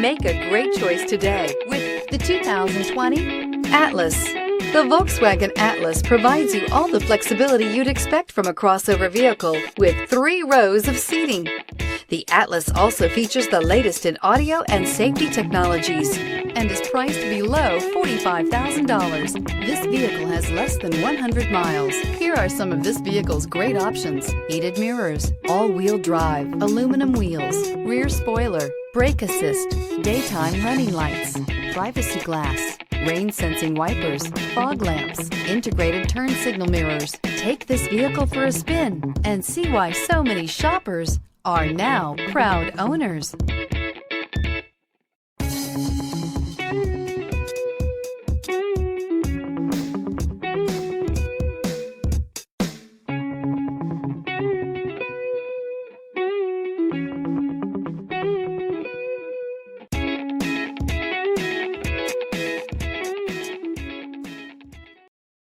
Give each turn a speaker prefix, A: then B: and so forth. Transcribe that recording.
A: Make a great choice today with the 2020 Atlas. The Volkswagen Atlas provides you all the flexibility you'd expect from a crossover vehicle with 3 rows of seating. The Atlas also features the latest in audio and safety technologies and is priced below $45,000. This vehicle has less than 100 miles. Here are some of this vehicle's great options: heated mirrors, all-wheel drive, aluminum wheels, rear spoiler, brake assist, daytime running lights, privacy glass, rain-sensing wipers, fog lamps, integrated turn signal mirrors. Take this vehicle for a spin and see why so many shoppers are now proud owners.